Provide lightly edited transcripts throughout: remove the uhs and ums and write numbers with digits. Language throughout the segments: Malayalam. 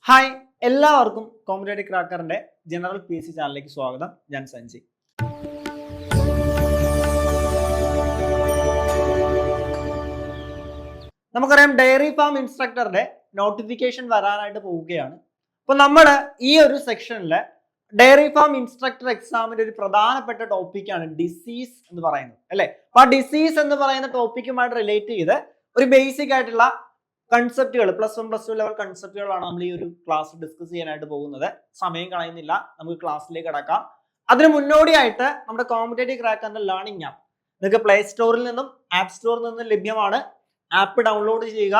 ഹായ്, എല്ലാവർക്കും കോമ്പറ്റേറ്റീവ് ക്രാക്കറിന്റെ ജനറൽ PSC ചാനലിലേക്ക് സ്വാഗതം. ഞാൻ സഞ്ജയ്. നമുക്കറിയാം ഡയറി ഫാം ഇൻസ്ട്രക്ടറുടെ നോട്ടിഫിക്കേഷൻ വരാനായിട്ട് പോവുകയാണ്. അപ്പൊ നമ്മൾ ഈ ഒരു സെക്ഷനിൽ ഡയറി ഫാം ഇൻസ്ട്രക്ടർ എക്സാമിന്റെ ഒരു പ്രധാനപ്പെട്ട ടോപ്പിക്കാണ് ഡിസീസ് എന്ന് പറയുന്നത്, അല്ലെ? അപ്പൊ ആ ഡിസീസ് എന്ന് പറയുന്ന ടോപ്പിക്കുമായിട്ട് റിലേറ്റ് ചെയ്ത് ഒരു ബേസിക് ആയിട്ടുള്ള കൺസെപ്റ്റുകൾ, പ്ലസ് 1 പ്ലസ് 2 ലെവൽ കൺസെപ്റ്റുകളാണ് നമ്മൾ ഈ ഒരു ക്ലാസ് ഡിസ്കസ് ചെയ്യാനായിട്ട് പോകുന്നത്. സമയം കളയുന്നില്ല, നമുക്ക് ക്ലാസ്സിലേക്ക് കടക്കാം. അതിന് മുന്നോടിയായിട്ട് നമ്മുടെ കോമ്പറ്റേറ്റീവ് ക്രാക്കറിന്റെ ലേണിംഗ് ആപ്പ് നിങ്ങൾക്ക് പ്ലേ സ്റ്റോറിൽ നിന്നും ആപ്പ് സ്റ്റോറിൽ നിന്നും ലഭ്യമാണ്. ആപ്പ് ഡൗൺലോഡ് ചെയ്യുക,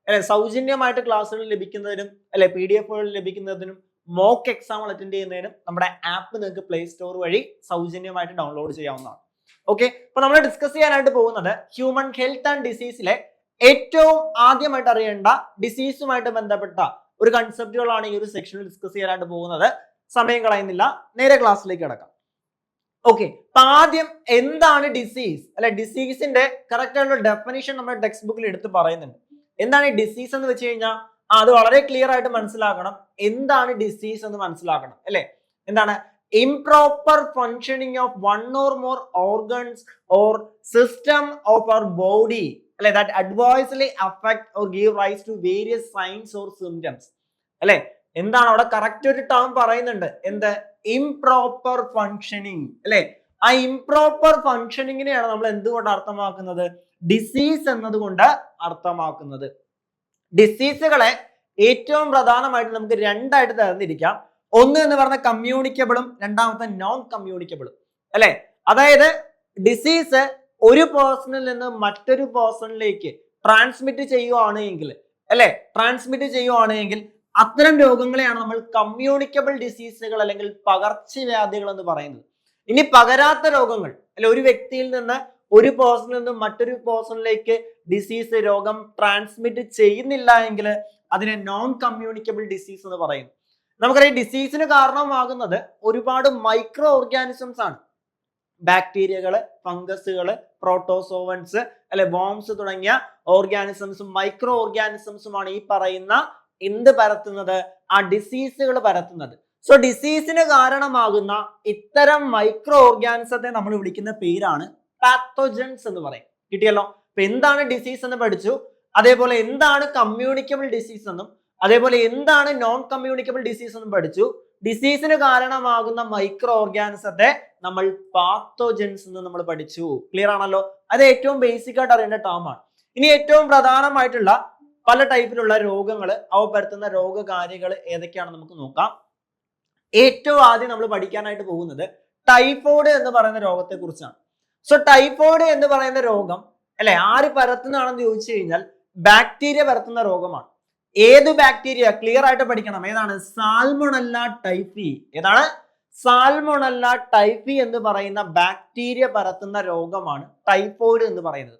അല്ലെ? സൗജന്യമായിട്ട് ക്ലാസ്സുകൾ ലഭിക്കുന്നതിനും, അല്ലെ, PDF ലഭിക്കുന്നതിനും, മോക്ക് എക്സാം അറ്റൻഡ് ചെയ്യുന്നതിനും നമ്മുടെ ആപ്പ് നിങ്ങൾക്ക് പ്ലേ സ്റ്റോർ വഴി സൗജന്യമായിട്ട് ഡൗൺലോഡ് ചെയ്യാവുന്നതാണ്. ഓക്കെ, അപ്പൊ നമ്മൾ ഡിസ്കസ് ചെയ്യാനായിട്ട് പോകുന്നത് ഹ്യൂമൻ ഹെൽത്ത് ആൻഡ് ഡിസീസിലെ ഏറ്റവും ആദ്യമായിട്ട് അറിയേണ്ട ഡിസീസുമായിട്ട് ബന്ധപ്പെട്ട ഒരു കൺസെപ്റ്റുകളാണ് ഈ ഒരു സെക്ഷനിൽ ഡിസ്കസ് ചെയ്യാനായിട്ട് പോകുന്നത്. സമയം കളയുന്നില്ല, നേരെ ക്ലാസ്സിലേക്ക് കിടക്കാം. ഓക്കെ, അപ്പൊ ആദ്യം എന്താണ് ഡിസീസ്, അല്ലെ? ഡിസീസിന്റെ കറക്റ്റ് ആയിട്ടുള്ള ഡെഫിനിഷൻ നമ്മുടെ ടെക്സ്റ്റ് ബുക്കിൽ എടുത്ത് പറയുന്നുണ്ട്. എന്താണ് ഈ ഡിസീസ് എന്ന് വെച്ച് കഴിഞ്ഞാൽ അത് വളരെ ക്ലിയർ ആയിട്ട് മനസ്സിലാക്കണം. എന്താണ് ഡിസീസ് എന്ന് മനസ്സിലാക്കണം, അല്ലെ? എന്താണ്? improper functioning of one or more organs or system of our body, അല്ലെ, that adversely affect or give rise to various signs or symptoms. അല്ലെ, എന്താണ് അവിടെ കറക്റ്റ് ഒരു ടേം പറയുന്നുണ്ട്, എന്ത്? ഇംപ്രോപ്പർ ഫങ്ഷനിങ്, അല്ലെ? ആ ഇംപ്രോപ്പർ ഫങ്ഷനിങ്ങിനെയാണ് നമ്മൾ എന്തുകൊണ്ട് അർത്ഥമാക്കുന്നത്? ഡിസീസ് എന്നതുകൊണ്ട് അർത്ഥമാക്കുന്നത്. ഡിസീസുകളെ ഏറ്റവും പ്രധാനമായിട്ട് നമുക്ക് രണ്ടായിട്ട് തരംതിരിക്കാം. ഒന്ന് എന്ന് പറഞ്ഞ കമ്മ്യൂണിക്കബിളും, രണ്ടാമത്തെ നോൺ കമ്മ്യൂണിക്കബിളും, അല്ലെ? അതായത് ഡിസീസ് ഒരു പേഴ്സണിൽ നിന്ന് മറ്റൊരു പേഴ്സണിലേക്ക് ട്രാൻസ്മിറ്റ് ചെയ്യുവാണെങ്കിൽ, അല്ലെ, അത്തരം രോഗങ്ങളെയാണ് നമ്മൾ കമ്മ്യൂണിക്കബിൾ ഡിസീസുകൾ അല്ലെങ്കിൽ പകർച്ചവ്യാധികൾ എന്ന് പറയുന്നത്. ഇനി പകരാത്ത രോഗങ്ങൾ, അല്ലെ, ഒരു വ്യക്തിയിൽ നിന്ന് ഒരു പേഴ്സണിൽ നിന്ന് മറ്റൊരു പേഴ്സണിലേക്ക് ഡിസീസ് രോഗം ട്രാൻസ്മിറ്റ് ചെയ്യുന്നില്ല എങ്കിൽ അതിനെ നോൺ കമ്മ്യൂണിക്കബിൾ ഡിസീസ് എന്ന് പറയുന്നു. നമുക്കറിയാം ഡിസീസിന് കാരണമാകുന്നത് ഒരുപാട് മൈക്രോ ഓർഗാനിസംസ് ആണ്. ബാക്ടീരിയകള്, ഫംഗസുകള്, പ്രോട്ടോസോവൻസ്, അല്ലെ, വോംസ് തുടങ്ങിയ ഓർഗാനിസംസും മൈക്രോ ഓർഗാനിസംസുമാണ് ഈ പറയുന്ന എന്ത് പരത്തുന്നത്? ആ ഡിസീസുകൾ പരത്തുന്നത്. സോ ഡിസീസിന് കാരണമാകുന്ന ഇത്തരം മൈക്രോ ഓർഗാനിസത്തെ നമ്മൾ വിളിക്കുന്ന പേരാണ് പാത്തോജൻസ് എന്ന് പറയും. കിട്ടിയല്ലോ? അപ്പൊ എന്താണ് ഡിസീസ് എന്ന് പഠിച്ചു, അതേപോലെ എന്താണ് കമ്മ്യൂണിക്കബിൾ ഡിസീസ് എന്നും, അതേപോലെ എന്താണ് നോൺ കമ്മ്യൂണിക്കബിൾ ഡിസീസ് എന്നും പഠിച്ചു. ഡിസീസിന് കാരണമാകുന്ന മൈക്രോ ഓർഗാനിസത്തെ നമ്മൾ പാത്തോജൻസ് എന്ന് നമ്മൾ പഠിച്ചു. ക്ലിയർ ആണല്ലോ? അത് ഏറ്റവും ബേസിക് ആയിട്ട് അറിയേണ്ട ടേം ആണ്. ഇനി ഏറ്റവും പ്രധാനമായിട്ടുള്ള പല ടൈപ്പിലുള്ള രോഗങ്ങൾ, അവ പരത്തുന്ന രോഗകാരികൾ ഏതൊക്കെയാണെന്ന് നമുക്ക് നോക്കാം. ഏറ്റവും ആദ്യം നമ്മൾ പഠിക്കാനായിട്ട് പോകുന്നത് ടൈഫോയിഡ് എന്ന് പറയുന്ന രോഗത്തെ കുറിച്ചാണ്. സോ ടൈഫോയിഡ് എന്ന് പറയുന്ന രോഗം, അല്ലെ, ആര് പരത്തുന്നതാണെന്ന് ചോദിച്ചു കഴിഞ്ഞാൽ ബാക്ടീരിയ പരത്തുന്ന രോഗമാണ്. ഏത് ബാക്ടീരിയ? ക്ലിയർ ആയിട്ട് പഠിക്കണം. ഏതാണ്? Salmonella typhi. ഏതാണ്? സാൽമോണല്ല ടൈഫി എന്ന് പറയുന്ന ബാക്ടീരിയ പരത്തുന്ന രോഗമാണ് ടൈഫോയിഡ് എന്ന് പറയുന്നത്.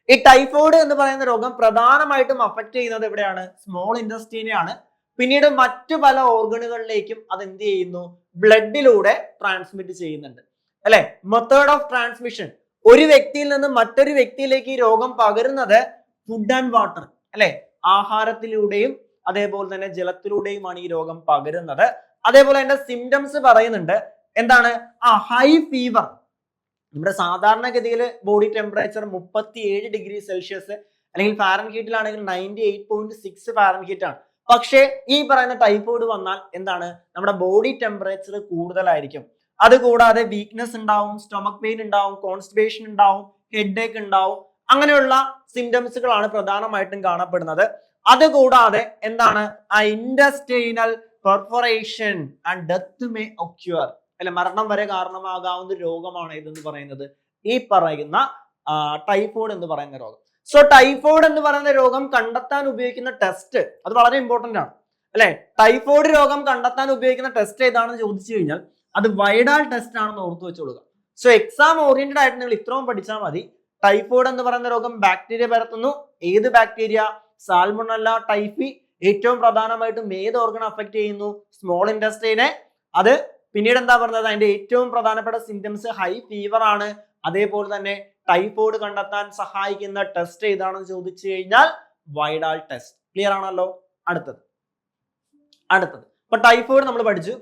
ഈ ടൈഫോയിഡ് എന്ന് പറയുന്ന രോഗം പ്രധാനമായിട്ടും അഫക്ട് ചെയ്യുന്നത് എവിടെയാണ്? സ്മോൾ ഇൻറ്റസ്റ്റൈനെയാണ്. പിന്നീട് മറ്റു പല ഓർഗനുകളിലേക്കും അത് എന്ത് ചെയ്യുന്നു? ബ്ലഡിലൂടെ ട്രാൻസ്മിറ്റ് ചെയ്യുന്നുണ്ട്, അല്ലെ? മെത്തേഡ് ഓഫ് ട്രാൻസ്മിഷൻ, ഒരു വ്യക്തിയിൽ നിന്ന് മറ്റൊരു വ്യക്തിയിലേക്ക് ഈ രോഗം പകരുന്നത് ഫുഡ് ആൻഡ് വാട്ടർ, അല്ലെ, ആഹാരത്തിലൂടെയും അതേപോലെ തന്നെ ജലത്തിലൂടെയുമാണ് ഈ രോഗം പകരുന്നത്. അതേപോലെ അതിന്റെ സിംറ്റംസ് പറയുന്നുണ്ട്. എന്താണ്? High fever. നമ്മുടെ സാധാരണഗതിയിൽ ബോഡി ടെമ്പറേച്ചർ 37 ഡിഗ്രി സെൽഷ്യസ് അല്ലെങ്കിൽ ഫാരൻഹീറ്റിലാണെങ്കിൽ 98.6 ഫാരൻഹീറ്റ് ആണ്. പക്ഷേ ഈ പറയുന്ന ടൈഫോയിഡ് വന്നാൽ എന്താണ്? നമ്മുടെ ബോഡി ടെമ്പറേച്ചർ കൂടുതലായിരിക്കും. അതുകൂടാതെ വീക്ക്നെസ് ഉണ്ടാവും, സ്റ്റൊമക് പെയിൻ ഉണ്ടാവും, കോൺസ്റ്റിപ്പേഷൻ ഉണ്ടാവും, ഹെഡ് ഏക്ക് ഉണ്ടാവും. അങ്ങനെയുള്ള സിംറ്റംസുകളാണ് പ്രധാനമായിട്ടും കാണപ്പെടുന്നത്. അതുകൂടാതെ എന്താണ്? Intestinal perforation and death may occur, അല്ലെ, മരണം വരെ കാരണമാകാവുന്ന രോഗമാണ് ഇതെന്ന് പറയുന്നത് ഈ പറയുന്ന ടൈഫോയിഡ് എന്ന് പറയുന്ന രോഗം. സോ ടൈഫോയിഡ് എന്ന് പറയുന്ന രോഗം കണ്ടെത്താൻ ഉപയോഗിക്കുന്ന ടെസ്റ്റ് അത് വളരെ ഇമ്പോർട്ടന്റ് ആണ്, അല്ലെ? ടൈഫോയിഡ് രോഗം കണ്ടെത്താൻ ഉപയോഗിക്കുന്ന ടെസ്റ്റ് ഏതാണെന്ന് ചോദിച്ചു കഴിഞ്ഞാൽ അത് വൈഡാൽ ടെസ്റ്റ് ആണെന്ന് ഓർത്തു വെച്ചോളുക. സോ എക്സാം ഓറിയന്റഡ് ആയിട്ട് നിങ്ങൾ ഇത്രയും പഠിച്ചാൽ മതി. ടൈഫോയിഡ് എന്ന് പറയുന്ന രോഗം ബാക്ടീരിയ പരത്തുന്നു. ഏത് ബാക്ടീരിയ? Salmonella typhi. ഏറ്റവും പ്രധാനമായിട്ടും ഏത് ഓർഗൻ അഫക്ട് ചെയ്യുന്നു? സ്മോൾ ഇൻറ്റസ്റ്റൈനെ. അത് പിന്നീട് എന്താ പറഞ്ഞത്? അതിന്റെ ഏറ്റവും പ്രധാനപ്പെട്ട സിംറ്റംസ് ഹൈ ഫീവർ ആണ്. അതേപോലെ തന്നെ ടൈഫോയിഡ് കണ്ടെത്താൻ സഹായിക്കുന്ന ടെസ്റ്റ് ഏതാണെന്ന് ചോദിച്ചു കഴിഞ്ഞാൽ വൈഡാൽ ടെസ്റ്റ്. ക്ലിയർ ആണല്ലോ? അടുത്തത് അടുത്തത് ഇപ്പൊ ടൈഫോയിഡ് നമ്മൾ പഠിച്ചു.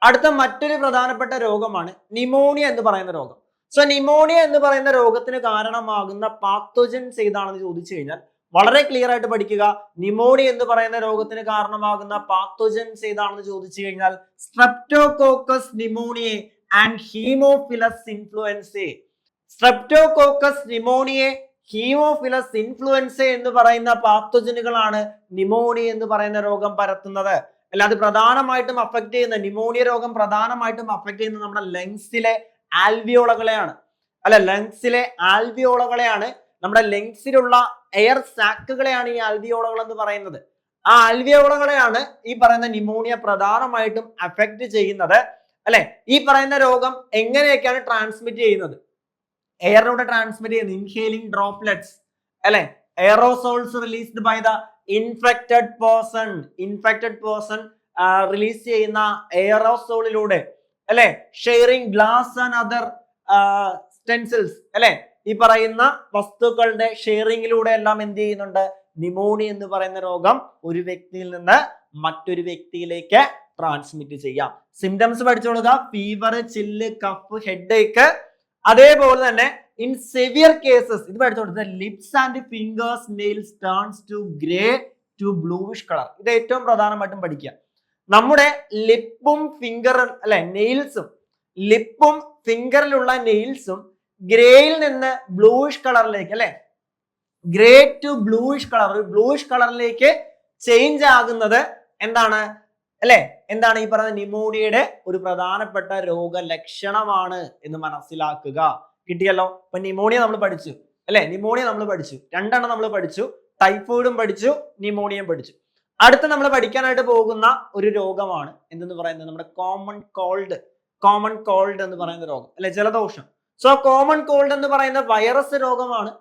അടുത്ത മറ്റൊരു പ്രധാനപ്പെട്ട രോഗമാണ് നിമോണിയ എന്ന് പറയുന്ന രോഗം. സോ നിമോണിയ എന്ന് പറയുന്ന രോഗത്തിന് കാരണമാകുന്ന പാത്തോജൻസ് ഏതാണെന്ന് ചോദിച്ചു കഴിഞ്ഞാൽ വളരെ ക്ലിയർ ആയിട്ട് പഠിക്കുക. നിമോണിയ എന്ന് പറയുന്ന രോഗത്തിന് കാരണമാകുന്ന പാത്തോജൻസ് ഏതാണെന്ന് ചോദിച്ചു കഴിഞ്ഞാൽ streptococcus pneumoniae and haemophilus influenzae. Streptococcus pneumoniae haemophilus influenzae എന്ന് പറയുന്ന പാത്തോജനുകളാണ് നിമോണിയ എന്ന് പറയുന്ന രോഗം പരത്തുന്നത്. അല്ലാതെ പ്രധാനമായിട്ടും അഫക്ട് ചെയ്യുന്ന നിമോണിയ രോഗം പ്രധാനമായിട്ടും അഫക്ട് ചെയ്യുന്നത് നമ്മുടെ ലങ്സിലെ ആൽവിയോളകളെയാണ്. ലങ്സിലെ ആൽവിയോളകളെയാണ്, നമ്മുടെ ലങ്സിലുള്ള എയർ സാക്കുകളെയാണ് ഈ ആൽവിയോളകൾ എന്ന് പറയുന്നത്. ആ ആൽവിയോളകളെയാണ് ഈ പറയുന്ന നിമോണിയ പ്രധാനമായിട്ടും അഫക്ട് ചെയ്യുന്നത്. ഈ പറയുന്ന രോഗം എങ്ങനെയൊക്കെയാണ് ട്രാൻസ്മിറ്റ് ചെയ്യുന്നത്? എയറിലൂടെ ട്രാൻസ്മിറ്റ് ചെയ്യുന്നത് inhaling droplets, aerosols released by the infected person release ചെയ്യുന്ന എയറോസോളിലൂടെ, sharing glass and other utensils, ഈ പറയുന്ന വസ്തുക്കളുടെ ഷെയറിംഗിലൂടെ എല്ലാം എന്ത് ചെയ്യുന്നുണ്ട്? നിമോണിയ എന്ന് പറയുന്ന രോഗം ഒരു വ്യക്തിയിൽ നിന്ന് മറ്റൊരു വ്യക്തിയിലേക്ക് ട്രാൻസ്മിറ്റ് ചെയ്യാം. സിംറ്റംസ് പഠിച്ചോളുക. Fever, chill, cough, headache. അതേപോലെ തന്നെ ഇൻ സെവിയർ കേസസ് ഇത് പഠിച്ചോളൂ, lips and fingers nails turns to grey to bluish colour. ഇത് ഏറ്റവും പ്രധാനമായിട്ടും പഠിക്കുക. നമ്മുടെ ലിപ്പും ഫിംഗറും നെയിൽസും, ലിപ്പും ഫിംഗറിലുള്ള നെയിൽസും ഗ്രേയിൽ നിന്ന് ബ്ലൂയിഷ് കളറിലേക്ക്, grey to bluish colour, bluish കളറിലേക്ക് ചേഞ്ച് ആകുന്നത് എന്താണ്? എന്താണ് ഈ പറയുന്ന നിമോണിയയുടെ ഒരു പ്രധാനപ്പെട്ട രോഗലക്ഷണമാണ് എന്ന് മനസ്സിലാക്കുക. കിട്ടിയല്ലോ? അപ്പൊ നിമോണിയ നമ്മൾ പഠിച്ചു, നിമോണിയ നമ്മൾ പഠിച്ചു, രണ്ടെണ്ണം നമ്മൾ പഠിച്ചു. ടൈഫോയിഡും പഠിച്ചു, നിമോണിയയും പഠിച്ചു. അടുത്ത നമ്മൾ പഠിക്കാനായിട്ട് പോകുന്ന ഒരു രോഗമാണ് എന്തെന്ന് പറയുന്നത്? നമ്മുടെ കോമൺ കോൾഡ് എന്ന് പറയുന്ന രോഗം, ജലദോഷം. സോ കോമൺ കോൾഡ് എന്ന് പറയുന്ന വൈറസ് രോഗമാണ്.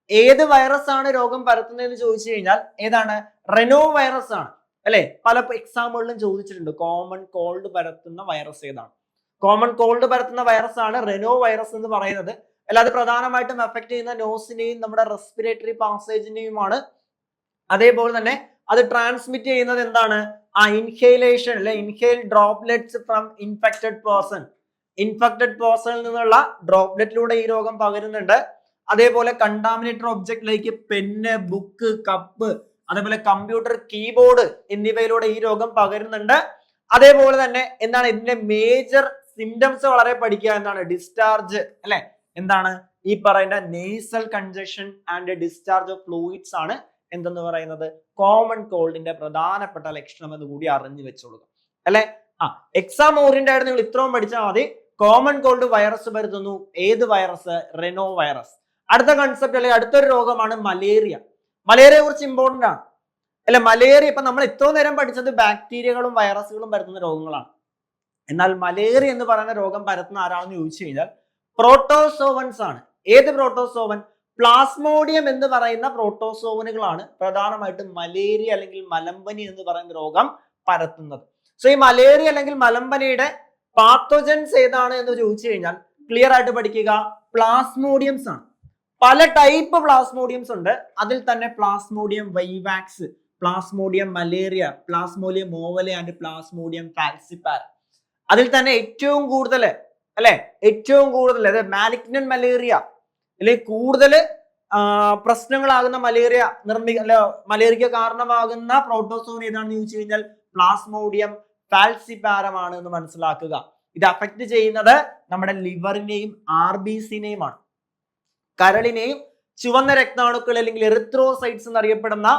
ഏത് വൈറസ് ആണ് രോഗം പരത്തുന്നതെന്ന് ചോദിച്ചു കഴിഞ്ഞാൽ ഏതാണ്? റെനോ വൈറസ് ആണ്. പല എക്സാമ്പിളിലും ചോദിച്ചിട്ടുണ്ട് കോമൺ കോൾഡ് പരത്തുന്ന വൈറസ് ഏതാണ്? കോമൺ കോൾഡ് പരത്തുന്ന വൈറസ് ആണ് റെനോ വൈറസ് എന്ന് പറയുന്നത്. അല്ലാതെ പ്രധാനമായിട്ടും എഫക്ട് ചെയ്യുന്ന നോസിനെയും നമ്മുടെ റെസ്പിറേറ്ററി പാസേജിനെയുമാണ്. അതേപോലെ തന്നെ അത് ട്രാൻസ്മിറ്റ് ചെയ്യുന്നത് എന്താണ്? Inhalation, inhale droplets from infected പേഴ്സണിൽ നിന്നുള്ള ഡ്രോപ്ലെറ്റിലൂടെ ഈ രോഗം പകരുന്നുണ്ട്. അതേപോലെ കണ്ടാമിനേറ്റഡ് ഒബ്ജക്റ്റിലേക്ക് പെന്ന്, ബുക്ക്, കപ്പ്, അതേപോലെ കമ്പ്യൂട്ടർ, കീബോർഡ് എന്നിവയിലൂടെ ഈ രോഗം പകരുന്നുണ്ട്. അതേപോലെ തന്നെ എന്താണ് ഇതിന്റെ മേജർ സിംറ്റംസ് വളരെ പഠിക്കുക. എന്താണ്? ഡിസ്ചാർജ്, എന്താണ് ഈ പറയുന്ന nasal congestion and discharge of fluids ആണ് എന്തെന്ന് പറയുന്നത്? കോമൺ കോൾഡിന്റെ പ്രധാനപ്പെട്ട ലക്ഷണം എന്ന് കൂടി അറിഞ്ഞു വെച്ചോളുക. എക്സാം ഓറിയന്റഡ് ആയിട്ട് നിങ്ങൾ ഇത്രയും പഠിച്ചാൽ മതി. കോമൺ കോൾഡ് വൈറസ് പരത്തുന്നു. ഏത് വൈറസ്? Rhino virus. അടുത്ത കൺസെപ്റ്റ് അടുത്തൊരു രോഗമാണ് മലേറിയ. മലേറിയയെ കുറിച്ച് ഇമ്പോർട്ടന്റ് ആണ്. മലേറിയ ഇപ്പൊ നമ്മൾ ഇത്രയും നേരം പഠിച്ചത് ബാക്ടീരിയകളും വൈറസുകളും പരത്തുന്ന രോഗങ്ങളാണ്. എന്നാൽ മലേറിയ എന്ന് പറയുന്ന രോഗം പരത്തുന്ന ആരാണെന്ന് ചോദിച്ചു കഴിഞ്ഞാൽ പ്രോട്ടോസോവൻസ് ആണ്. ഏത് പ്രോട്ടോസോവൻ? പ്ലാസ്മോഡിയം എന്ന് പറയുന്ന പ്രോട്ടോസോവനുകളാണ് പ്രധാനമായിട്ടും മലേറിയ അല്ലെങ്കിൽ മലമ്പനി എന്ന് പറയുന്ന രോഗം പരത്തുന്നത്. സോ ഈ മലേറിയ അല്ലെങ്കിൽ മലമ്പനിയുടെ പാത്തോജൻസ് ഏതാണ് എന്ന് ചോദിച്ചു കഴിഞ്ഞാൽ ക്ലിയർ ആയിട്ട് പഠിക്കുക. പ്ലാസ്മോഡിയംസ് ആണ്. പല ടൈപ്പ് പ്ലാസ്മോഡിയംസ് ഉണ്ട്. അതിൽ തന്നെ plasmodium vivax, plasmodium malariae, plasmodium ovale and plasmodium falciparum. അതിൽ തന്നെ ഏറ്റവും കൂടുതൽ മാലിഗ്നന്റ് മലേറിയ അല്ലെങ്കിൽ കൂടുതൽ പ്രശ്നങ്ങളാകുന്ന മലേറിയക്ക് കാരണമാകുന്ന പ്രോട്ടോസോൺ ഏതാണെന്ന് ചോദിച്ചു കഴിഞ്ഞാൽ പ്ലാസ്മോഡിയം ഫാൽസിപ്പാരമാണ് എന്ന് മനസ്സിലാക്കുക. ഇത് അഫക്ട് ചെയ്യുന്നത് നമ്മുടെ ലിവറിനെയും RBCനെയുമാണ്. കരളിനെയും ചുവന്ന രക്താണുക്കൾ അല്ലെങ്കിൽ എറിത്രോസൈറ്റ്സ് എന്നറിയപ്പെടുന്ന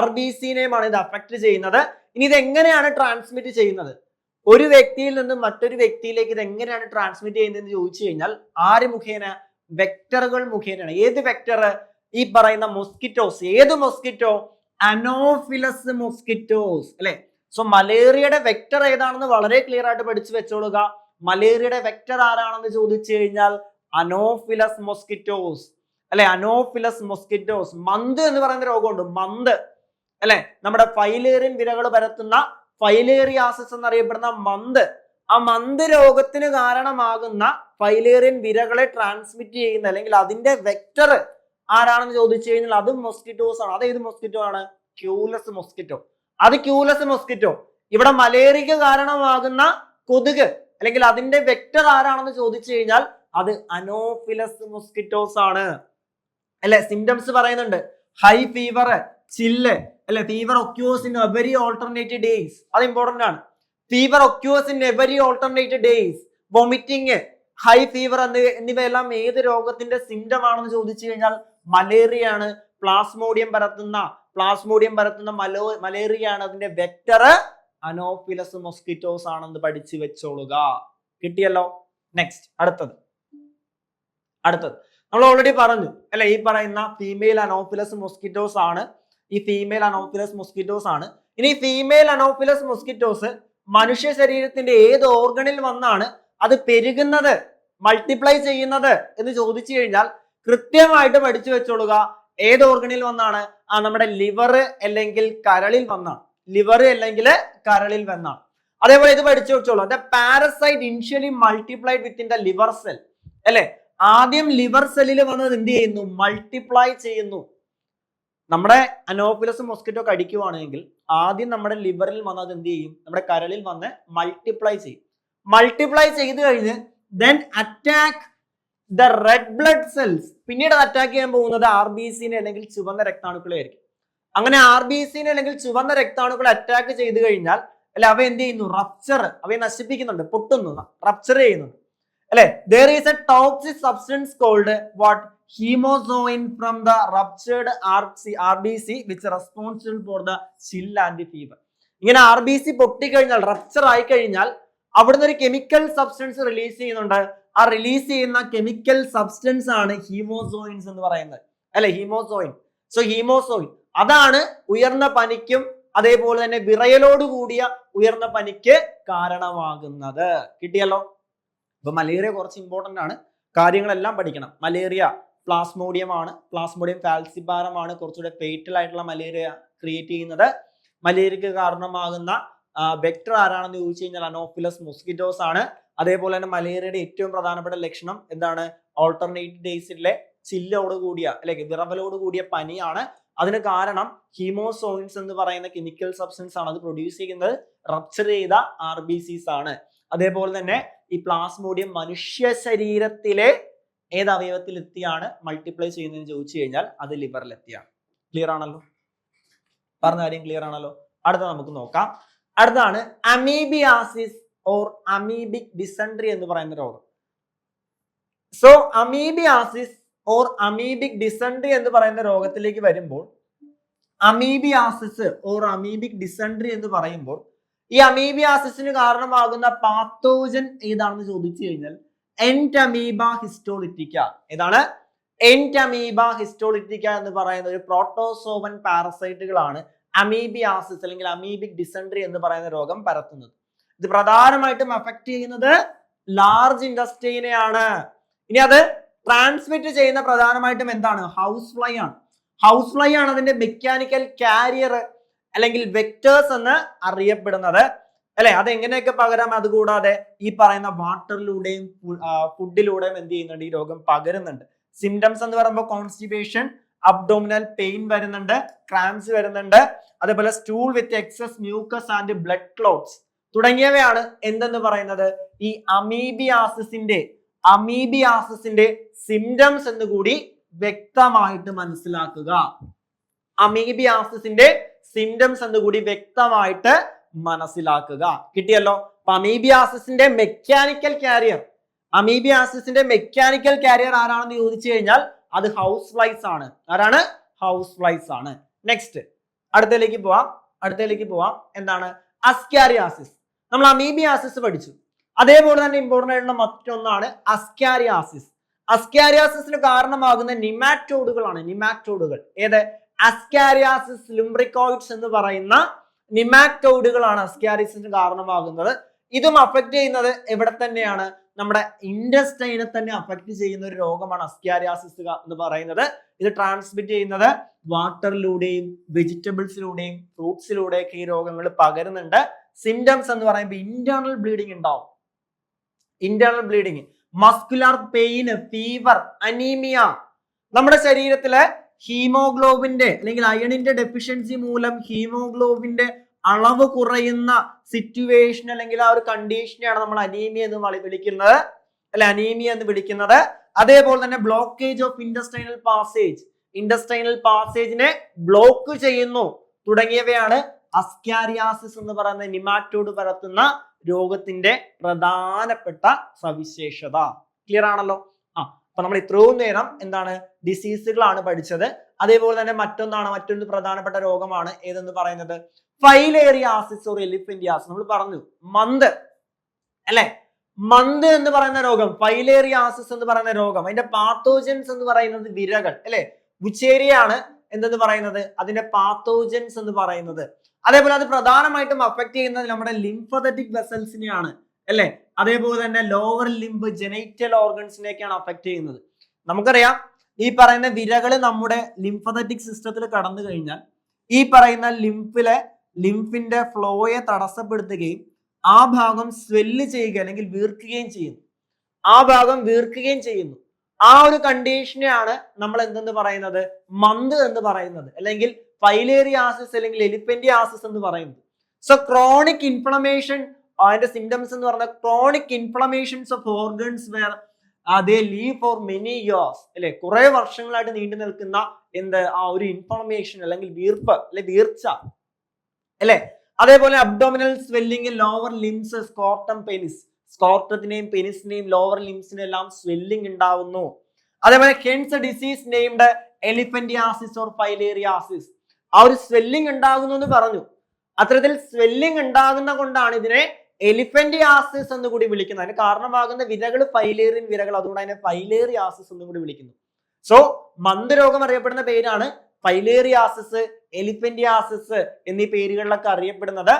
RBCനെയുമാണ് ഇത് അഫക്ട് ചെയ്യുന്നത്. ഇനി ഇത് എങ്ങനെയാണ് ട്രാൻസ്മിറ്റ് ചെയ്യുന്നത്? ഒരു വ്യക്തിയിൽ നിന്ന് മറ്റൊരു വ്യക്തിയിലേക്ക് ഇത് എങ്ങനെയാണ് ട്രാൻസ്മിറ്റ് ചെയ്യുന്നതെന്ന് ചോദിച്ചു കഴിഞ്ഞാൽ ആര് മുഖേന? വെക്ടറുകൾ മുഖേനയാണ്. ഏത് വെക്ടർ? ഈ പറയുന്ന മൊസ്കിറ്റോസ്. ഏത് മൊസ്കിറ്റോ? Anopheles mosquitoes. സോ മലേറിയയുടെ വെക്ടർ ഏതാണെന്ന് വളരെ ക്ലിയർ ആയിട്ട് പഠിച്ചു വെച്ചോളുക. മലേറിയയുടെ വെക്ടർ ആരാണെന്ന് ചോദിച്ചു കഴിഞ്ഞാൽ anopheles mosquitoes. Anopheles mosquitoes. Month എന്ന് പറയുന്ന രോഗമുണ്ട്. മന്ത് നമ്മുടെ ഫൈലേറിയൻ വിരകൾ പരത്തുന്ന ഫൈലേറിയാസിസ് എന്നറിയപ്പെടുന്ന മന്ത്. ആ മന്ത് രോഗത്തിന് കാരണമാകുന്ന ഫൈലേറിയൻ വിരകളെ ട്രാൻസ്മിറ്റ് ചെയ്യുന്ന അല്ലെങ്കിൽ അതിന്റെ വെക്ടർ ആരാണെന്ന് ചോദിച്ചു കഴിഞ്ഞാൽ അതും മൊസ്കിറ്റോസ് ആണ്. അത് ഏത് മൊസ്കിറ്റോ ആണ്? Culex mosquito. അത് ക്യൂലസ് മൊസ്കിറ്റോ. ഇവിടെ മലേറിയക്ക് കാരണമാകുന്ന കൊതുക് അല്ലെങ്കിൽ അതിന്റെ വെക്ടർ ആരാണെന്ന് ചോദിച്ചു കഴിഞ്ഞാൽ അത് അനോഫിലസ് മൊസ്കിറ്റോസ് ആണ് അല്ലെ. സിംറ്റംസ് പറയുന്നുണ്ട് ഹൈ ഫീവർ, ചില്ല് അല്ലെ, fever occurs in every alternative days, അത് ഇമ്പോർട്ടന്റ് ആണ്. Fever occurs in every alternative days, vomiting, high fever എന്നിവയെല്ലാം ഏത് രോഗത്തിന്റെ സിംറ്റം ആണെന്ന് ചോദിച്ചു കഴിഞ്ഞാൽ മലേറിയ ആണ്. പ്ലാസ്മോഡിയം പരത്തുന്ന മലേറിയ ആണ്. അതിന്റെ വെക്ടർ അനോഫിലസ് മൊസ്കിറ്റോസ് ആണെന്ന് പഠിച്ചു വെച്ചോളുക. കിട്ടിയല്ലോ. നെക്സ്റ്റ് അടുത്തത് നമ്മൾ ഓൾറെഡി പറഞ്ഞു അല്ലെ, ഈ പറയുന്ന ഫീമെയിൽ അനോഫിലസ് മൊസ്കിറ്റോസ് ആണ്. ഇനി ഫീമെയിൽ അനോഫിലസ് മൊസ്കിറ്റോസ് മനുഷ്യ ശരീരത്തിന്റെ ഏത് ഓർഗണിൽ വന്നാണ് അത് പെരുകുന്നത്, മൾട്ടിപ്ലൈ ചെയ്യുന്നത് എന്ന് ചോദിച്ചു കഴിഞ്ഞാൽ കൃത്യമായിട്ട് പഠിച്ചു വെച്ചോളുക. ഏത് ഓർഗണിൽ വന്നാണ്? നമ്മുടെ ലിവർ അല്ലെങ്കിൽ കരളിൽ വന്നാണ്. അതേപോലെ ഇത് പഠിച്ചു വെച്ചോളൂ. The parasite initially multiplied within the liver cell അല്ലെ. ആദ്യം ലിവർ സെല്ലിൽ വന്നത് എന്ത് ചെയ്യുന്നു? മൾട്ടിപ്ലൈ ചെയ്യുന്നു. നമ്മുടെ അനോഫിലസ് മൊസ്കിറ്റോ കടിക്കുവാണെങ്കിൽ ആദ്യം നമ്മുടെ ലിവറിൽ വന്നത് എന്ത് ചെയ്യും? നമ്മുടെ കരളിൽ വന്ന് മൾട്ടിപ്ലൈ ചെയ്ത് കഴിഞ്ഞ് then attack the red blood cells. പിന്നീട് അറ്റാക്ക് ചെയ്യാൻ പോകുന്നത് RBC അല്ലെങ്കിൽ ചുവന്ന രക്താണുക്കളെ ആയിരിക്കും. അങ്ങനെ RBC അല്ലെങ്കിൽ ചുവന്ന രക്താണുക്കളെ അറ്റാക്ക് ചെയ്ത് കഴിഞ്ഞാൽ അല്ലെ അവ എന്ത് ചെയ്യുന്നു? റപ്ചർ, അവയെ നശിപ്പിക്കുന്നുണ്ട്, പൊട്ടുന്നു, റപ്ചർ ചെയ്യുന്നു അല്ലെ. there is a toxic substance called what? Hemozoin from the ruptured RBC which is responsible for the chill and fever. ഇങ്ങനെ RBC പൊട്ടിക്കഴിഞ്ഞാൽ, റപ്ചർ ആയി കഴിഞ്ഞാൽ അവിടുന്ന് ഒരു കെമിക്കൽ സബ്സ്റ്റൻസ് റിലീസ് ചെയ്യുന്നുണ്ട്. ആ റിലീസ് ചെയ്യുന്ന കെമിക്കൽ സബ്സ്റ്റൻസ് ആണ് ഹീമോസോയിൻസ് എന്ന് പറയുന്നത് അല്ലെ. ഹീമോസോയിൻ അതാണ് ഉയർന്ന പനിക്കും അതേപോലെ തന്നെ വിറയലോട് കൂടിയ ഉയർന്ന പനിക്ക് കാരണമാകുന്നത്. കിട്ടിയല്ലോ. അപ്പൊ മലേറിയ കുറച്ച് ഇമ്പോർട്ടന്റ് ആണ്, കാര്യങ്ങളെല്ലാം പഠിക്കണം. മലേറിയ പ്ലാസ്മോഡിയം ആണ്, പ്ലാസ്മോഡിയം ഫാൽസിപാരം ആണ് കുറച്ചുകൂടെ ഫേറ്റൽ ആയിട്ടുള്ള മലേറിയ ക്രിയേറ്റ് ചെയ്യുന്നത്. മലേറിയക്ക് കാരണമാകുന്ന വെക്ടർ ആരാണെന്ന് ചോദിച്ചു കഴിഞ്ഞാൽ അനോഫിലസ് മൊസ്കിറ്റോസ് ആണ്. അതേപോലെ തന്നെ മലേറിയയുടെ ഏറ്റവും പ്രധാനപ്പെട്ട ലക്ഷണം എന്താണ്? ഓൾട്ടർനേറ്റീവ് ഡേയ്സിലെ ചില്ലോട് കൂടിയ അല്ലെങ്കിൽ വിറവലോട് കൂടിയ പനിയാണ്. അതിന് കാരണം ഹീമോസോയിൻസ് എന്ന് പറയുന്ന കെമിക്കൽ സബ്സ്റ്റൻസ് ആണ്. അത് പ്രൊഡ്യൂസ് ചെയ്യുന്നത് റപ്ചർ ചെയ്ത RBCs ആണ്. അതേപോലെ തന്നെ ഈ പ്ലാസ്മോഡിയം മനുഷ്യ ശരീരത്തിലെ ഏത് അവയവത്തിൽ എത്തിയാണ് മൾട്ടിപ്ലൈ ചെയ്യുന്നതെന്ന് ചോദിച്ചു കഴിഞ്ഞാൽ അത് ലിവറിൽ എത്തിയാണ്. ക്ലിയർ ആണല്ലോ? പറഞ്ഞ കാര്യം ക്ലിയർ ആണല്ലോ? അടുത്ത നമുക്ക് നോക്കാം. അടുത്താണ് അമീബിയാസിസ് ഓർ അമീബിക് ഡിസെൻട്രി എന്ന് പറയുന്ന രോഗം. So amoebiasis or amoebic dysentery എന്ന് പറയുന്ന രോഗത്തിലേക്ക് വരുമ്പോൾ, അമീബിയാസിസ് ഓർ അമീബിക് ഡിസെൻട്രി എന്ന് പറയുമ്പോൾ ഈ അമീബിയാസിസിന് കാരണമാകുന്ന പാത്തോജൻ ഏതാണെന്ന് ചോദിച്ചു കഴിഞ്ഞാൽ എൻറ്റമീബ ഹിസ്റ്റോളിറ്റിക്ക. ഏതാണ്? എൻറ്റമീബ ഹിസ്റ്റോളിറ്റിക്ക എന്ന് പറയുന്ന ഒരു പ്രോട്ടോസോവൻ പാരസൈറ്റുകളാണ് അമീബിയാസിസ് അല്ലെങ്കിൽ അമീബിക് ഡിസെൻട്രി എന്ന് പറയുന്ന രോഗം പരത്തുന്നത്. ഇത് പ്രധാനമായിട്ടും അഫക്ട് ചെയ്യുന്നത് ലാർജ് ഇൻഡസ്ട്രീനെയാണ്. ഇനി അത് ട്രാൻസ്മിറ്റ് ചെയ്യുന്ന പ്രധാനമായിട്ടും എന്താണ്? ഹൗസ് ഫ്ലൈ ആണ്. ഹൗസ് ഫ്ലൈ ആണ് അതിന്റെ മെക്കാനിക്കൽ കാരിയർ അല്ലെങ്കിൽ വെക്ടേഴ്സ് എന്ന് അറിയപ്പെടുന്നത് അല്ലെ. അത് എങ്ങനെയൊക്കെ പകരാം? അതുകൂടാതെ ഈ പറയുന്ന വാട്ടറിലൂടെയും ഫുഡിലൂടെയും എന്ത് ചെയ്യുന്നുണ്ട്? ഈ രോഗം പകരുന്നുണ്ട്. സിംറ്റംസ് എന്ന് പറയുമ്പോൾ കോൺസ്റ്റിപ്പേഷൻ, അബ്ഡോമിനൽ പെയിൻ വരുന്നുണ്ട്, ക്രാംസ് വരുന്നുണ്ട്, അതേപോലെ stool with excess mucus and blood clots തുടങ്ങിയവയാണ് എന്തെന്ന് പറയുന്നത്? ഈ അമീബിയാസിസിന്റെ സിംറ്റംസ് എന്ന് കൂടി വ്യക്തമായിട്ട് മനസ്സിലാക്കുക. അമീബിയാസിസിന്റെ സിംറ്റംസ് എന്ന് കൂടി വ്യക്തമായിട്ട് മനസ്സിലാക്കുക. കിട്ടിയല്ലോ. അപ്പൊ അമീബിയാസിസിന്റെ മെക്കാനിക്കൽ കാരിയർ ആരാണെന്ന് ചോദിച്ചു കഴിഞ്ഞാൽ അത് ഹൗസ് ഫ്ലൈസ് ആണ്. ആരാണ്? ഹൗസ് ഫ്ലൈസ് ആണ്. നെക്സ്റ്റ് അടുത്തതിലേക്ക് പോവാം. എന്താണ്? അസ്കാരിയാസിസ്. നമ്മൾ അമീബിയാസിസ് പഠിച്ചു. അതേപോലെ തന്നെ ഇമ്പോർട്ടന്റ് ആയിട്ടുള്ള മറ്റൊന്നാണ് അസ്കാരിയാസിസ്. അസ്കാരിയാസിസിന് കാരണമാകുന്ന നിമാറ്റോഡുകൾ. ഏത്? അസ്കാരിയാസിസ് ലുംബ്രിക്കോയിഡ്സ് എന്ന് പറയുന്ന നിമാറ്റോഡുകളാണ് അസ്കാരിയാസിസിന് കാരണമാകുന്നത്. ഇതും അഫക്ട് ചെയ്യുന്നത് എവിടെ തന്നെയാണ്? നമ്മുടെ ഇൻഡസ്റ്റൈനെ തന്നെ അഫക്ട് ചെയ്യുന്ന ഒരു രോഗമാണ് അസ്കാരിയാസിസ് എന്ന് പറയുന്നത്. ഇത് ട്രാൻസ്മിറ്റ് ചെയ്യുന്നത് വാട്ടറിലൂടെയും വെജിറ്റബിൾസിലൂടെയും ഫ്രൂട്ട്സിലൂടെയൊക്കെ ഈ രോഗങ്ങൾ പകരുന്നുണ്ട്. സിംറ്റംസ് എന്ന് പറയുമ്പോൾ ഇന്റേണൽ ബ്ലീഡിങ് ഉണ്ടാവും. Muscular pain, fever, anaemia. നമ്മുടെ ശരീരത്തിലെ ഹീമോഗ്ലോബിന്റെ അല്ലെങ്കിൽ അയണിന്റെ ഡെഫിഷ്യൻസി മൂലം ഹീമോഗ്ലോബിന്റെ അളവ് കുറയുന്ന സിറ്റുവേഷൻ അല്ലെങ്കിൽ ആ ഒരു കണ്ടീഷനെയാണ് നമ്മൾ അനീമിയ എന്ന് വിളിക്കുന്നത്, അല്ലെ, അനീമിയ എന്ന് വിളിക്കുന്നത്. അതേപോലെ തന്നെ ബ്ലോക്കേജ് ഓഫ് ഇൻഡസ്ട്രൈനൽ പാസേജിനെ ബ്ലോക്ക് ചെയ്യുന്നു തുടങ്ങിയവയാണ് അസ്കാരിയാസിസ് എന്ന് പറയുന്ന നിമാറ്റോഡ് പരത്തുന്ന രോഗത്തിന്റെ പ്രധാനപ്പെട്ട സവിശേഷത. ക്ലിയർ ആണല്ലോ? അപ്പൊ നമ്മൾ ഇത്രയും നേരം എന്താണ് ഡിസീസുകളാണ് പഠിച്ചത്. അതേപോലെ തന്നെ മറ്റൊരു പ്രധാനപ്പെട്ട രോഗമാണ് ഏതെന്ന് പറയുന്നത് ഫൈലേറിയാസിസ് ഓർ എലിഫന്റിയാസിസ്. നമ്മൾ പറഞ്ഞു മന്ത്, അല്ലെ, മന്ത് എന്ന് പറയുന്ന രോഗം, ഫൈലേറിയാസിസ് എന്ന് പറയുന്ന രോഗം, അതിന്റെ പാത്തോജൻസ് എന്ന് പറയുന്നത് വിരകൾ, അല്ലെ, വുച്ചേരിയാണ് എന്തെന്ന് പറയുന്നത് അതിന്റെ പാത്തോജൻസ് എന്ന് പറയുന്നത്. അതേപോലെ അത് പ്രധാനമായിട്ടും അഫക്ട് ചെയ്യുന്നത് നമ്മുടെ ലിംഫതറ്റിക് വെസൽസിനെയാണ്, അല്ലെ, അതേപോലെ തന്നെ ലോവർ ലിംബ് ജെനൈറ്റൽ ഓർഗൻസിനെയൊക്കെയാണ് അഫക്ട് ചെയ്യുന്നത്. നമുക്കറിയാം ഈ പറയുന്ന വിരകള് നമ്മുടെ ലിംഫതറ്റിക് സിസ്റ്റത്തിൽ കടന്നു കഴിഞ്ഞാൽ ഈ പറയുന്ന ലിംഫിന്റെ ഫ്ലോയെ തടസ്സപ്പെടുത്തുകയും ആ ഭാഗം സ്വെല്ല് ചെയ്യുക അല്ലെങ്കിൽ വീർക്കുകയും ചെയ്യുന്നു. ആ ഒരു കണ്ടീഷനെയാണ് നമ്മൾ എന്തെന്ന് പറയുന്നത് മന്ത് എന്ന് പറയുന്നത്, അല്ലെങ്കിൽ ഫൈലേറിയാസിസ് അല്ലെങ്കിൽ എലിഫന്റിയാസിസ് എന്ന് പറയുന്നത്. സോ ക്രോണിക് ഇൻഫ്ലമേഷൻ, അതിന്റെ സിംറ്റംസ് എന്ന് പറഞ്ഞാൽ chronic inflammations of organs where they live for many years, അല്ലെ, കുറെ വർഷങ്ങളായിട്ട് നീണ്ടു നിൽക്കുന്ന ആ ഒരു ഇൻഫ്ലമേഷൻ അല്ലെങ്കിൽ വീർച്ച, അല്ലെ. അതേപോലെ അബ്ഡോമിനൽ സ്വെല്ലിംഗ്, ലോവർ ലിംസ്, സ്കോർട്ടത്തിനെയും പെനിസിനെയും ലോവർ ലിംസിനെയും എല്ലാം സ്വെല്ലിംഗ് ഉണ്ടാവുന്നു. അതേപോലെ hence disease named elephantiasis or filariasis. ആ ഒരു സ്വെല്ലിംഗ് ഉണ്ടാകുന്നു എന്ന് പറഞ്ഞു. അത്തരത്തിൽ സ്വെല്ലിംഗ് ഉണ്ടാകുന്ന കൊണ്ടാണ് ഇതിനെ എലിഫന്റിയാസിസ് എന്ന് കൂടി വിളിക്കുന്നത്. അതിന് കാരണമാകുന്ന വിരകൾ ഫൈലേറിയൻ വിരകൾ, അതുകൊണ്ട് അതിനെ ഫൈലേറിയാസിസ് എന്ന് കൂടി വിളിക്കുന്നു. സോ മന്ത് രോഗം അറിയപ്പെടുന്ന പേരാണ് ഫൈലേറിയാസിസ്, എലിഫന്റിയാസിസ് എന്നീ പേരുകളിലൊക്കെ അറിയപ്പെടുന്നത്.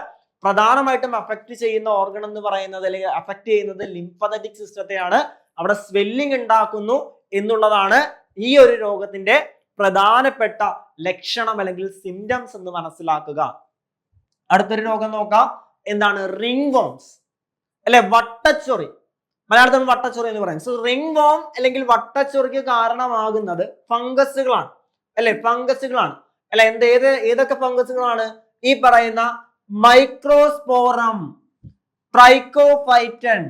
പ്രധാനമായിട്ടും അഫക്ട് ചെയ്യുന്ന ഓർഗൺ എന്ന് പറയുന്നത് അല്ലെങ്കിൽ അഫക്ട് ചെയ്യുന്നത് ലിംഫതറ്റിക് സിസ്റ്റത്തെയാണ്. അവിടെ സ്വെല്ലിംഗ് ഉണ്ടാക്കുന്നു എന്നുള്ളതാണ് ഈ ഒരു രോഗത്തിന്റെ പ്രധാനപ്പെട്ട ലക്ഷണം അല്ലെങ്കിൽ സിംറ്റംസ് എന്ന് മനസ്സിലാക്കുക. അടുത്തൊരു രോഗം നോക്കാം. എന്താണ്? റിംഗ് വോംസ്, അല്ലെ, വട്ടച്ചൊറി. മലയാളത്തിൽ വട്ടച്ചൊറി എന്ന് പറയും. സോ റിംഗ് വോം അല്ലെങ്കിൽ വട്ടച്ചൊറിക്ക് കാരണമാകുന്നത് ഫംഗസുകളാണ്, അല്ലെ, ഫംഗസുകളാണ്, അല്ലെ. ഏതൊക്കെ ഫംഗസുകളാണ്? ഈ പറയുന്ന മൈക്രോസ്പോറം, ട്രൈക്കോഫൈറ്റൻ,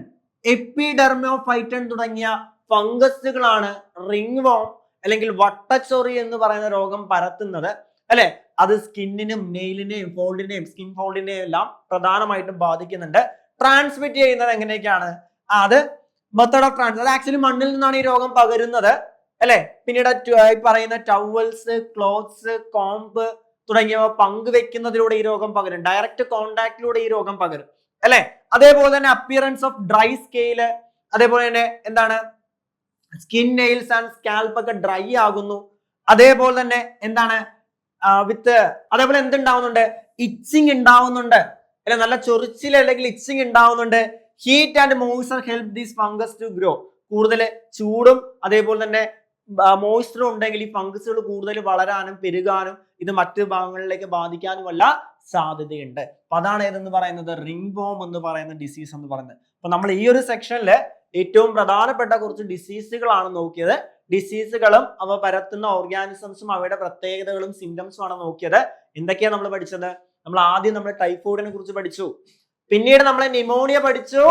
എപ്പിഡെർമോഫൈറ്റൻ തുടങ്ങിയ ഫംഗസുകളാണ് റിംഗ് വോം അല്ലെങ്കിൽ വട്ടച്ചൊറി എന്ന് പറയുന്ന രോഗം പരത്തുന്നത്, അല്ലെ. അത് സ്കിന്നിനും നെയിലിനെയും ഫോൾഡിനെയും സ്കിൻ ഫോൾഡിനെയും എല്ലാം പ്രധാനമായിട്ടും ബാധിക്കുന്നുണ്ട്. ട്രാൻസ്മിറ്റ് ചെയ്യുന്നത് എങ്ങനെയൊക്കെയാണ്? അത് മെത്തേഡ് ഓഫ് ട്രാൻസ്മിറ്റ്, അത് ആക്ച്വലി മണ്ണിൽ നിന്നാണ് ഈ രോഗം പകരുന്നത്, അല്ലെ. പിന്നീട് പറയുന്ന ടവൽസ്, ക്ലോത്ത്സ്, കോമ്പ് തുടങ്ങിയവ പങ്കുവെക്കുന്നതിലൂടെ ഈ രോഗം പകരും. ഡയറക്റ്റ് കോണ്ടാക്റ്റിലൂടെ ഈ രോഗം പകരും, അല്ലെ. അതേപോലെ തന്നെ അപ്പിയറൻസ് ഓഫ് ഡ്രൈ സ്കെയില്, അതേപോലെ തന്നെ എന്താണ് സ്കിൻ, നെയിൽസ് ആൻഡ് സ്കാൽപ്പ് ഒക്കെ ഡ്രൈ ആകുന്നു. അതേപോലെ തന്നെ എന്താണ് അതേപോലെ എന്തുണ്ടാവുന്നുണ്ട്? ഇച്ചിങ് ഉണ്ടാവുന്നുണ്ട്, അല്ലെ, നല്ല ചൊറിച്ചിൽ അല്ലെങ്കിൽ ഇച്ചിങ് ഉണ്ടാവുന്നുണ്ട്. Heat and moisture help these fungus to grow. കൂടുതൽ ചൂടും അതേപോലെ തന്നെ മോയ്സ്ചറും ഉണ്ടെങ്കിൽ ഈ ഫംഗസുകൾ കൂടുതൽ വളരാനും പെരുകാനും ഇത് മറ്റു ഭാഗങ്ങളിലേക്ക് ബാധിക്കാനുമല്ല സാധ്യതയുണ്ട്. അപ്പൊ അതാണ് ഏതെന്ന് പറയുന്നത് റിംഗ് വോം എന്ന് പറയുന്ന ഡിസീസ് എന്ന് പറയുന്നത്. അപ്പൊ നമ്മൾ ഈ ഒരു സെക്ഷനിൽ ഏറ്റവും പ്രധാനപ്പെട്ട കുറച്ച് ഡിസീസുകളാണ് നോക്കിയത്. ഡിസീസുകളും അവ പരത്തുന്ന ഓർഗാനിസംസും അവയുടെ പ്രത്യേകതകളും സിംറ്റംസും ആണ് നോക്കിയത്. എന്തൊക്കെയാണ് നമ്മൾ പഠിച്ചത്? നമ്മൾ ടൈഫോയിഡിനെ കുറിച്ച് പഠിച്ചു, പിന്നീട് നമ്മൾ ന്യൂമോണിയ പഠിച്ചു,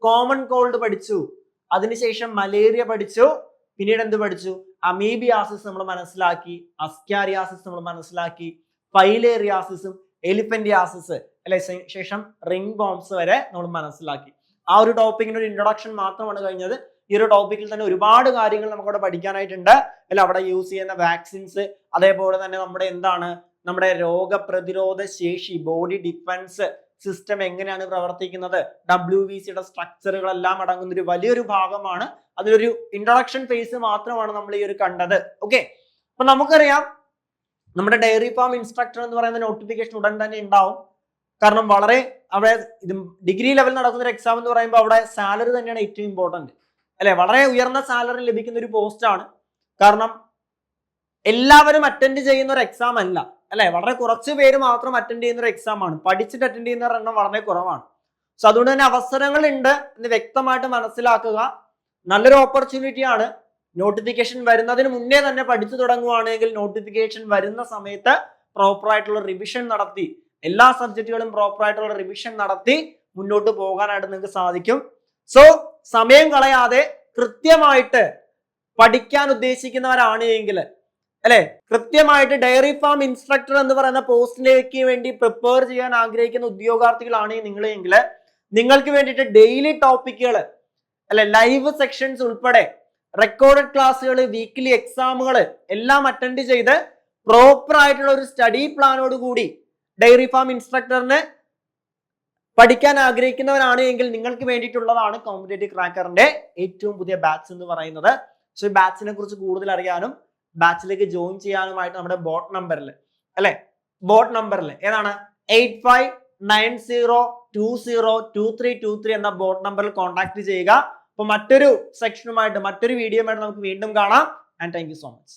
കോമൺ കോൾഡ് പഠിച്ചു, അതിനുശേഷം മലേറിയ പഠിച്ചു, പിന്നീട് എന്ത് പഠിച്ചു? അമീബിയാസിസ് നമ്മൾ മനസ്സിലാക്കി, അസ്കാരിയാസിസ് നമ്മൾ മനസ്സിലാക്കി, ഫൈലേറിയാസിസും എലിഫന്റിയാസിസ്, അല്ലെ, ശേഷം റിംഗ് വോംസ് വരെ നമ്മൾ മനസ്സിലാക്കി. ആ ഒരു ടോപ്പിക്കിന്റെ ഒരു ഇൻട്രൊഡക്ഷൻ മാത്രമാണ് കഴിഞ്ഞത്. ഈ ഒരു ടോപ്പിക്കിൽ തന്നെ ഒരുപാട് കാര്യങ്ങൾ നമുക്കവിടെ പഠിക്കാനായിട്ടുണ്ട്, അല്ല. അവിടെ യൂസ് ചെയ്യുന്ന വാക്സിൻസ്, അതേപോലെ തന്നെ നമ്മുടെ രോഗപ്രതിരോധ ശേഷി, ബോഡി ഡിഫൻസ് സിസ്റ്റം എങ്ങനെയാണ് പ്രവർത്തിക്കുന്നത്, WBCയുടെ സ്ട്രക്ചറുകളെല്ലാം അടങ്ങുന്ന ഒരു വലിയൊരു ഭാഗമാണ്. അതിലൊരു ഇൻട്രൊഡക്ഷൻ ഫേസ് മാത്രമാണ് നമ്മൾ ഈ ഒരു കണ്ടത്. ഓക്കെ, അപ്പൊ നമുക്കറിയാം നമ്മുടെ ഡയറി ഫാം ഇൻസ്ട്രക്ടർ എന്ന് പറയുന്ന നോട്ടിഫിക്കേഷൻ ഉടൻ തന്നെ ഉണ്ടാവും. കാരണം അവിടെ ഡിഗ്രി ലെവൽ നടക്കുന്ന ഒരു എക്സാം എന്ന് പറയുമ്പോൾ അവിടെ സാലറി തന്നെയാണ് ഏറ്റവും ഇമ്പോർട്ടന്റ്, അല്ലെ. വളരെ ഉയർന്ന സാലറി ലഭിക്കുന്ന ഒരു പോസ്റ്റ് ആണ്. കാരണം എല്ലാവരും അറ്റൻഡ് ചെയ്യുന്ന ഒരു എക്സാം അല്ല, അല്ലെ. വളരെ കുറച്ച് പേര് മാത്രം അറ്റൻഡ് ചെയ്യുന്ന ഒരു എക്സാം ആണ്. പഠിച്ചിട്ട് അറ്റൻഡ് ചെയ്യുന്നവരുടെ എണ്ണം വളരെ കുറവാണ്. സോ അതുകൊണ്ട് തന്നെ അവസരങ്ങൾ ഉണ്ട് എന്ന് വ്യക്തമായിട്ട് മനസ്സിലാക്കുക. നല്ലൊരു ഓപ്പർച്യൂണിറ്റി ആണ്. നോട്ടിഫിക്കേഷൻ വരുന്നതിന് മുന്നേ തന്നെ പഠിച്ചു തുടങ്ങുവാണെങ്കിൽ നോട്ടിഫിക്കേഷൻ വരുന്ന സമയത്ത് പ്രോപ്പർ ആയിട്ടുള്ള റിവിഷൻ നടത്തി എല്ലാ സബ്ജക്റ്റുകളും പ്രോപ്പർ ആയിട്ടുള്ള റിവിഷൻ നടത്തി മുന്നോട്ട് പോകാനായിട്ട് നിങ്ങൾക്ക് സാധിക്കും. സോ സമയം കളയാതെ കൃത്യമായിട്ട് പഠിക്കാൻ ഉദ്ദേശിക്കുന്നവരാണ് എങ്കിൽ അല്ലെ, കൃത്യമായിട്ട് ഡയറി ഫാം ഇൻസ്ട്രക്ടർ എന്ന് പറയുന്ന പോസ്റ്റിലേക്ക് വേണ്ടി പ്രിപ്പയർ ചെയ്യാൻ ആഗ്രഹിക്കുന്ന ഉദ്യോഗാർത്ഥികളാണ് നിങ്ങളെങ്കിൽ നിങ്ങൾക്ക് വേണ്ടിയിട്ട് ഡെയിലി ടോപ്പിക്കുകൾ അല്ലെ, ലൈവ് സെക്ഷൻസ് ഉൾപ്പെടെ റെക്കോർഡഡ് ക്ലാസ്സുകൾ, വീക്കിലി എക്സാമുകൾ എല്ലാം അറ്റൻഡ് ചെയ്ത് പ്രോപ്പർ ആയിട്ടുള്ള ഒരു സ്റ്റഡി പ്ലാനോട് കൂടി ഡയറി ഫാം ഇൻസ്ട്രക്ടറിന് പഠിക്കാൻ ആഗ്രഹിക്കുന്നവരാണ് എങ്കിൽ നിങ്ങൾക്ക് വേണ്ടിയിട്ടുള്ളതാണ് കോമ്പറ്റേറ്റീവ് ക്രാക്കറിന്റെ ഏറ്റവും പുതിയ ബാച്ച് എന്ന് പറയുന്നത്. സോ ഈ ബാച്ചിനെ കുറിച്ച് കൂടുതൽ അറിയാനും ബാച്ചിലേക്ക് ജോയിൻ ചെയ്യാനുമായിട്ട് നമ്മുടെ ബോട്ട് നമ്പറിൽ അല്ലെ, ബോട്ട് നമ്പറിൽ ഏതാണ് 8590202323 എന്ന ബോട്ട് നമ്പറിൽ കോൺടാക്ട് ചെയ്യുക. അപ്പൊ മറ്റൊരു സെക്ഷനുമായിട്ട് മറ്റൊരു വീഡിയോയുമായിട്ട് നമുക്ക് വീണ്ടും കാണാം. And thank you so much.